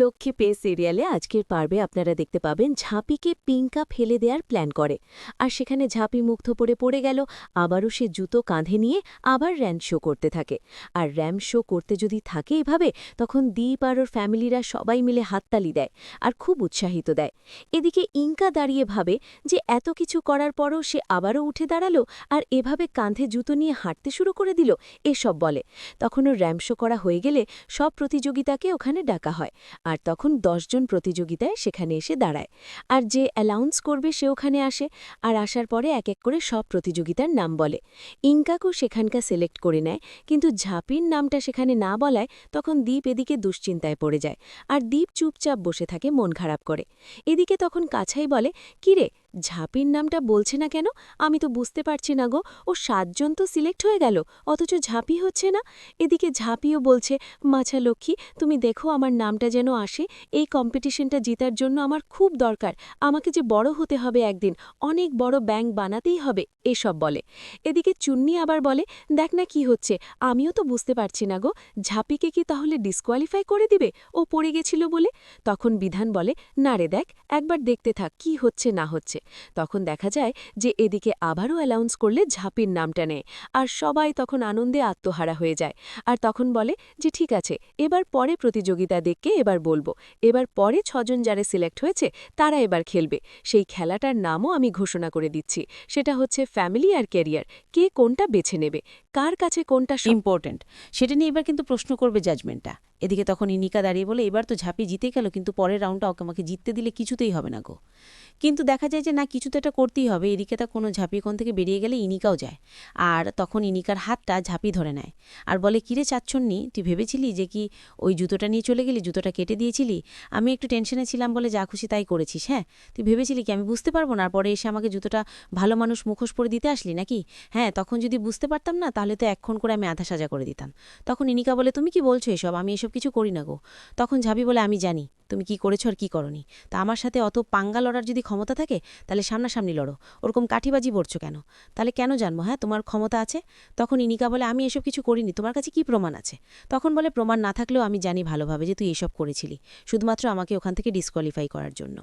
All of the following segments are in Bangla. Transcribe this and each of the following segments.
লক্ষ্মী পে সিরিয়ালে আজকের পর্বে আপনারা দেখতে পাবেন ঝাঁপিকে পিঙ্কা ফেলে দেওয়ার প্ল্যান করে। আর সেখানে ঝাঁপি মুগ্ধ পড়ে গেল। আবারও সে জুতো কাঁধে নিয়ে আবার র্যাম্প শো করতে থাকে। আর র্যাম্প শো করতে যদি থাকে এভাবে, তখন দীপ আর ওর ফ্যামিলিরা সবাই মিলে হাততালি দেয় আর খুব উৎসাহিত দেয়। এদিকে ইঙ্কা দাঁড়িয়ে ভাবে যে এত কিছু করার পরও সে আবারও উঠে দাঁড়ালো আর এভাবে কাঁধে জুতো নিয়ে হাঁটতে শুরু করে দিল, এসব বলে। তখন ওর র্যাম্প শো করা হয়ে গেলে সব প্রতিযোগিতাকে ওখানে ডাকা হয়। আর তখন ১০ জন প্রতিযোগিতায় সেখানে এসে দাঁড়ায়। আর যে অ্যালাউন্স করবে সে ওখানে আসে। আর আসার পরে এক এক করে সব প্রতিযোগিতার নাম বলে। ইঙ্কাকেও সেখানকার সিলেক্ট করে নেয়, কিন্তু ঝাঁপির নামটা সেখানে না বলায় তখন দীপ এদিকে দুশ্চিন্তায় পড়ে যায়। আর দীপ চুপচাপ বসে থাকে, মন খারাপ করে। এদিকে তখন কাছাই বলে, কিরে, ঝাঁপির নামটা বলছে না কেন? আমি তো বুঝতে পারছি না গো, ও ৭ জন তো সিলেক্ট হয়ে গেল, অথচ ঝাঁপি হচ্ছে না। এদিকে ঝাঁপিও বলছে, মাছা লক্ষ্মী, তুমি দেখো আমার নামটা যেন আসে। এই কম্পিটিশনটা জেতার জন্য আমার খুব দরকার। আমাকে যে বড় হতে হবে, একদিন অনেক বড় ব্যাংক বানাতেই হবে, এসব বলে। এদিকে চুন্নি আবার বলে, দেখ না কি হচ্ছে, আমিও তো বুঝতে পারছি না গো, ঝাঁপিকে কি তাহলে ডিসকোয়ালিফাই করে দিবে ও পড়ে গেছিল বলে? তখন বিধান বলে, না রে, দেখ, একবার দেখতে থাক কি হচ্ছে না হচ্ছে। তখন দেখা যায় যে এদিকে আবারও অ্যালাউন্স করলে ঝাঁপির নামটা নেয়। আর সবাই তখন আনন্দে আত্মহারা হয়ে যায়। আর তখন বলে যে ঠিক আছে, এবার পরে প্রতিযোগিতা দেখে এবার বলবো। এবার পরে ৬ জন যারা সিলেক্ট হয়েছে তারা এবার খেলবে। সেই খেলাটার নামও আমি ঘোষণা করে দিচ্ছি। সেটা হচ্ছে ফ্যামিলি আর ক্যারিয়ার। কে কোনটা বেছে নেবে, কার কাছে কোনটা ইম্পর্ট্যান্ট, সেটা নিয়ে এবার কিন্তু প্রশ্ন করবে জাজমেন্টটা। এদিকে তখন ইনিকা দাঁড়িয়ে বলে, এবার তো ঝাঁপি জিতে গেল, কিন্তু পরের রাউন্ডটা ওকে আমাকে জিততে দিলে কিছুতেই হবে না গো। কিন্তু দেখা যায় যে না, কিছু তো এটা করতেই হবে। এদিকে তা কোনো ঝাঁপি কোন থেকে বেরিয়ে গেলে ইনিকাও যায়। আর তখন ইনিকার হাতটা ঝাঁপি ধরে নেয় আর বলে, কিরে চাচ্ছন্নি, তুই ভেবেছিলি যে কি ওই জুতোটা নিয়ে চলে গেলি, জুতোটা কেটে দিয়েছিলি? আমি একটু টেনশনে ছিলাম বলে যা খুশি তাই করেছিস। হ্যাঁ, তুই ভেবেছিলি কি আমি বুঝতে পারবো না, আর পরে এসে আমাকে জুতোটা ভালো মানুষ মুখোশ পরে দিতে আসলি নাকি? হ্যাঁ, তখন যদি বুঝতে পারতাম না তাহলে তো এক্ষণ করে আমি আধা সাজা করে দিতাম। তখন ইনিকা বলে, তুমি কি বলছো এসব? আমি এসব কিছু করি না গো। তখন ঝাঁপি বলে, আমি জানি তুমি কি করেছো আর কি করনি। তা আমার সাথে অত পাঙ্গা লড়ার যদি ক্ষমতা থাকে তাহলে সামনাসামনি লড়ো, ওরকম কাঠিবাজি পড়ছো কেন? তাহলে কেন জানবো হ্যাঁ তোমার ক্ষমতা আছে? তখন ইনিকা বলে, আমি এসব কিছু করিনি, তোমার কাছে কি প্রমাণ আছে? তখন বলে, প্রমাণ না থাকলেও আমি জানি ভালোভাবে যে তুই এসব করেছিলি, শুধুমাত্র আমাকে ওখান থেকে ডিসকোয়ালিফাই করার জন্য।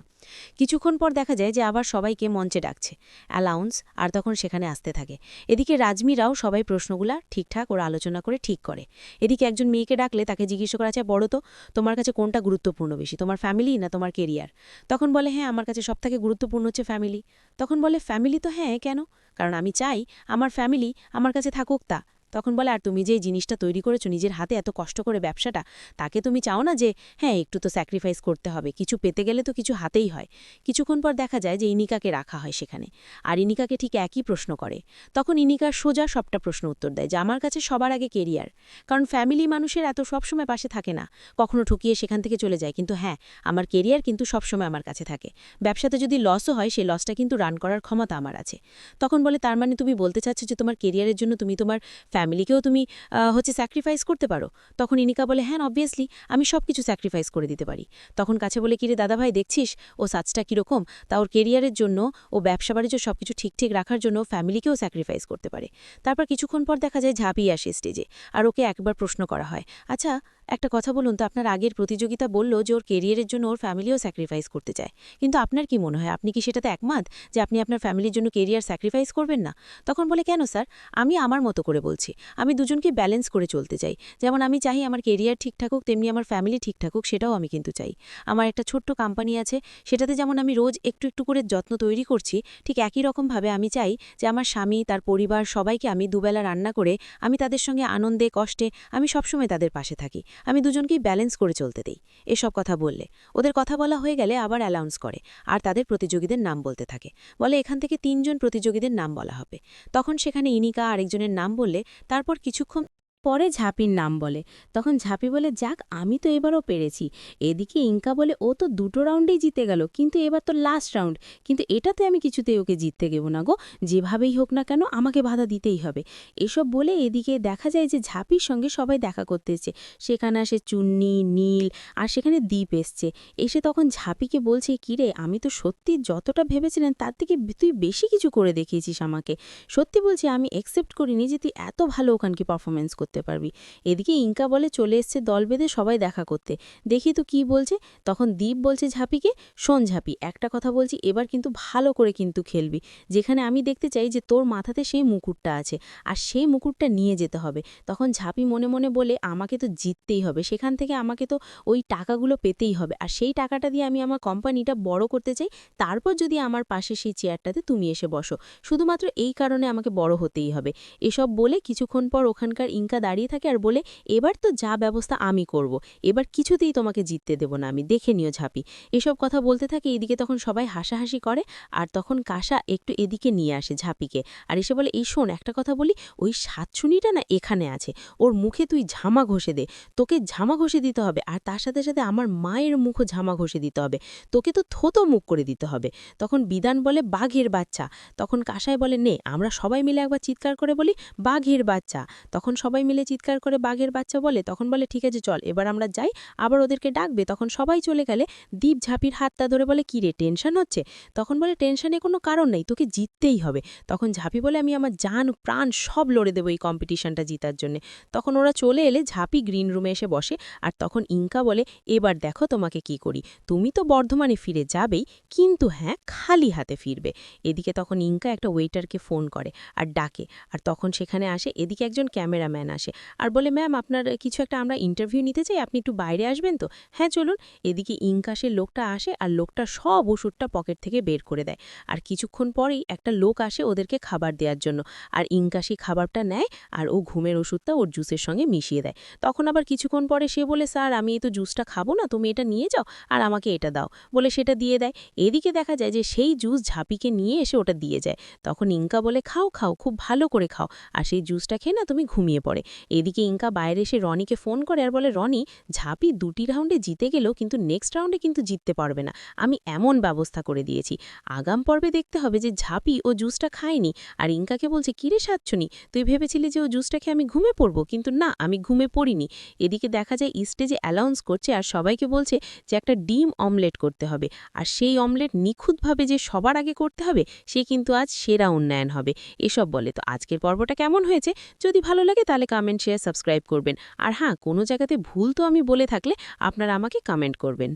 কিছুক্ষণ পর দেখা যায় যে আবার সবাইকে মঞ্চে ডাকছে অ্যালাউন্স, আর তখন সেখানে আসতে থাকে। এদিকে রাজমিরাও সবাই প্রশ্নগুলা ঠিকঠাক ওরা আলোচনা করে ঠিক করে। এদিকে একজন মেয়েকে ডাকলে তাকে জিজ্ঞেস করা যায়, বড় তো, তোমার কাছে কোনটা গুরুত্বপূর্ণ বেশি, তোমার ফ্যামিলি না তোমার কেরিয়ার? তখন বলে, হ্যাঁ, আমার কাছে সবথেকে গুরুত্বপূর্ণ হচ্ছে ফ্যামিলি। তখন বলে, ফ্যামিলি তো? হ্যাঁ, কেন? কারণ আমি চাই আমার ফ্যামিলি আমার কাছে থাকুক। তা তখন বলে, আর তুমি যে এই জিনিসটা তৈরি করেছো নিজের হাতে এত কষ্ট করে, ব্যবসাটা, তাকে তুমি চাও না যে হ্যাঁ একটু তো স্যাক্রিফাইস করতে হবে, কিছু পেতে গেলে তো কিছু হাতেই হয়? কিছুক্ষণ পর দেখা যায় যে ইনিকাকে রাখা হয় সেখানে। আর ইনিকাকে ঠিক একই প্রশ্ন করে। তখন ইনিকা সোজা সবটা প্রশ্ন উত্তর দেয় যে আমার কাছে সবার আগে কেরিয়ার। কারণ ফ্যামিলি মানুষের এত সবসময় পাশে থাকে না, কখনো ঠকিয়ে সেখান থেকে চলে যায়, কিন্তু হ্যাঁ, আমার কেরিয়ার কিন্তু সবসময় আমার কাছে থাকে। ব্যবসাতে যদি লসও হয় সেই লসটা কিন্তু রান করার ক্ষমতা আমার আছে। তখন বলে, তার মানে তুমি বলতে চাচ্ছ যে তোমার কেরিয়ারের জন্য তুমি তোমার ফ্যামিলিকেও তুমি স্যাক্রিফাইস করতে পারো? তখন ইনিকা বলে, হ্যাঁ, অবভিয়াসলি আমি সব কিছু স্যাক্রিফাইস করে দিতে পারি। তখন কাছে বলে, কিরে দাদা ভাই, দেখছিস ও সাজটা কীরকম? তা ওর কেরিয়ারের জন্য, ও ব্যবসা বাণিজ্য সব কিছু ঠিক রাখার জন্য ফ্যামিলিকেও স্যাক্রিফাইস করতে পারে। তারপর কিছুক্ষণ পর দেখা যায় ঝাঁপি আসে স্টেজে। আর ওকে একবার প্রশ্ন করা হয়, আচ্ছা একটা কথা বলুন তো, আপনার আগের প্রতিযোগিতা বলল যে ওর কেরিয়ারের জন্য ওর ফ্যামিলিও স্যাক্রিফাইস করতে চায়, কিন্তু আপনার কি মনে হয়, আপনি কি সেটাতে একমত যে আপনি আপনার ফ্যামিলির জন্য কেরিয়ার স্যাক্রিফাইস করবেন না? তখন বলে, কেন স্যার, আমি আমার মতো করে বলছি, আমি দুজনকে ব্যালেন্স করে চলতে চাই। যেমন আমি চাই আমার কেরিয়ার ঠিক থাকুক, তেমনি আমার ফ্যামিলি ঠিক থাকুক, সেটাও আমি কিন্তু চাই। আমার একটা ছোট্ট কোম্পানি আছে, সেটাতে যেমন আমি রোজ একটু একটু করে যত্ন তৈরি করছি, ঠিক একই রকমভাবে আমি চাই যে আমার স্বামী, তার পরিবার, সবাইকে আমি দুবেলা রান্না করে আমি তাদের সঙ্গে আনন্দে কষ্টে আমি সবসময় তাদের পাশে থাকি। আমি দুজনকেই ব্যালেন্স করে চলতে দেই। এসব কথা বললে ওদের কথা বলা হয়ে গেলে আবার অ্যালাউন্স করে আর তাদের প্রতিযোগীদের নাম বলতে থাকে। বলে, এখান থেকে ৩ জন প্রতিযোগীদের নাম বলা হবে। তখন সেখানে ইনিকা আরেকজনের নাম বললে তারপর কিছুক্ষণ পরে ঝাঁপির নাম বলে। তখন ঝাঁপি বলে, যাক, আমি তো এবারও পেরেছি। এদিকে ইঙ্কা বলে, ও তো ২টো রাউন্ডেই জিতে গেল, কিন্তু এবার তো লাস্ট রাউন্ড, কিন্তু এটাতে আমি কিছুতেই ওকে জিততে দেব না গো, যেভাবেই হোক না কেন আমাকে বাধা দিতেই হবে। এসব বলে এদিকে দেখা যায় যে ঝাঁপির সঙ্গে সবাই দেখা করতে এসছে। সেখানে আসে চুন্নি, নীল, আর সেখানে দীপ এসছে। এসে তখন ঝাঁপিকে বলছে, কিরে, আমি তো সত্যি যতটা ভেবেছিলেন তার থেকে তুই বেশি কিছু করে দেখিয়েছিস আমাকে। সত্যি বলছি, আমি অ্যাকসেপ্ট করিনি যে তুই এত ভালো ওখানকে পারফরমেন্স করছিস। করতে পারবি। এদিকে ইনকা বলে চলে এসছে দল বেঁধে সবাই দেখা করতে। দেখি তো কি বলছে। তখন দীপ বলছে ঝাঁপিকে, শোন ঝাঁপি, একটা কথা বলছি, এবার কিন্তু ভালো করে কিন্তু খেলবি। যেখানে আমি দেখতে চাই যে তোর মাথাতে সেই মুকুটটা আছে, আর সেই মুকুটটা নিয়ে যেতে হবে। তখন ঝাঁপি মনে মনে বলে, আমাকে তো জিততেই হবে, সেখান থেকে আমাকে তো ওই টাকাগুলো পেতেই হবে, আর সেই টাকাটা দিয়ে আমি আমার কোম্পানিটা বড় করতে চাই। তারপর যদি আমার পাশে সেই চেয়ারটাতে তুমি এসে বসো, শুধুমাত্র এই কারণে আমাকে বড় হতেই হবে। এসব বলে কিছুক্ষণ পর ওখানকার ইনকা দাঁড়িয়ে থাকে আর বলে, এবার তো যা ব্যবস্থা আমি করব, এবার কিছুতেই তোমাকে জিততে দেব না আমি, দেখে নিও ঝাঁপি। এসব কথা বলতে থাকে। এদিকে তখন সবাই হাসাহাসি করে, আর তখন কাঁসা একটু এদিকে নিয়ে আসে ঝাঁপিকে, আর এসে বলে, এই শোন একটা কথা বলি, ওই সাতশুনিটা না এখানে আছে, ওর মুখে তুই ঝামা ঘষে দে, তোকে ঝামা ঘষে দিতে হবে, আর তার সাথে সাথে আমার মায়ের মুখও ঝামা ঘষে দিতে হবে, তোকে তো থোতো মুখ করে দিতে হবে। তখন বিধান বলে, বাঘের বাচ্চা। তখন কাঁসাই বলে, নে আমরা সবাই মিলে একবার চিৎকার করে বলি, বাঘের বাচ্চা। তখন সবাই মিলে চিৎকার করে বাঘের বাচ্চা বলে। তখন বলে, ঠিক আছে চল এবার আমরা যাই, আবার ওদেরকে ডাকবে। তখন সবাই চলে গেলে দীপ ঝাঁপির হাতটা ধরে বলে, কি রে টেনশন হচ্ছে? তখন বলে, টেনশনে কোনো কারণ নেই, তোকে জিততেই হবে। তখন ঝাঁপি বলে, আমি আমার জান প্রাণ সব লড়ে দেবো এই কম্পিটিশনটা জিতার জন্য। তখন ওরা চলে এলে ঝাঁপি গ্রিন রুমে এসে বসে, আর তখন ইনকা বলে, এবার দেখো তোমাকে কি করি, তুমি তো বর্ধমানে ফিরে যাবেই, কিন্তু হ্যাঁ খালি হাতে ফিরবে। এদিকে তখন ইনকা একটা ওয়েটারকে ফোন করে আর ডাকে, আর তখন সেখানে আসে। এদিকে একজন ক্যামেরাম্যান আসে আর বলে, ম্যাম আপনার কিছু একটা আমরা ইন্টারভিউ নিতে চাই, আপনি একটু বাইরে আসবেন তো? হ্যাঁ চলুন। এদিকে ইনকা সে লোকটা আসে, আর লোকটা সব ওষুধটা পকেট থেকে বের করে দেয়, আর কিছুক্ষণ পরেই একটা লোক আসে ওদেরকে খাবার দেওয়ার জন্য, আর ইনকা সেই খাবারটা নেয়, আর ও ঘুমের ওষুধটা ওর জুসের সঙ্গে মিশিয়ে দেয়। তখন আবার কিছুক্ষণ পরে সে বলে, স্যার আমি এই তো জুসটা খাবো না, তুমি এটা নিয়ে যাও আর আমাকে এটা দাও, বলে সেটা দিয়ে দেয়। এদিকে দেখা যায় যে সেই জুস ঝাঁপিকে নিয়ে এসে ওটা দিয়ে যায়। তখন ইনকা বলে, খাও খাও, খুব ভালো করে খাও, আর সেই জুসটা খেয়ে না তুমি ঘুমিয়ে পড়ে। এদিকে ইনকা বাইরে এসে রনিকে ফোন করে আর বলে, রনি ঝাঁপি 2টি রাউন্ডে জিতে গেলেও কিন্তু নেক্সট রাউন্ডে কিন্তু জিততে পারবে না, আমি এমন ব্যবস্থা করে দিয়েছি। আগাম পর্বে দেখতে হবে যে ঝাঁপি ও জুসটা খায়নি। আর ইনকাকে বলছে, কিরে সাতছুনি, তুই ভেবেছিলি যে ও জুসটা খেয়ে আমি ঘুমে পড়বো, কিন্তু না, আমি ঘুমে পড়িনি। এদিকে দেখা যায় স্টেজে অ্যানাউন্স করছে আর সবাইকে বলছে যে একটা ডিম অমলেট করতে হবে, আর সেই অমলেট নিখুঁতভাবে যে সবার আগে করতে হবে সে কিন্তু আজ সেরা উন্নয়ন হবে। এসব বলে। তো আজকের পর্বটা কেমন হয়েছে? যদি ভালো লাগে তাহলে কমেন্ট, শেয়ার, সাবস্ক্রাইব করবেন। আর হ্যাঁ, কোনো জায়গাতে ভুল তো আমি বলে থাকলে আপনারা আমাকে কমেন্ট করবেন।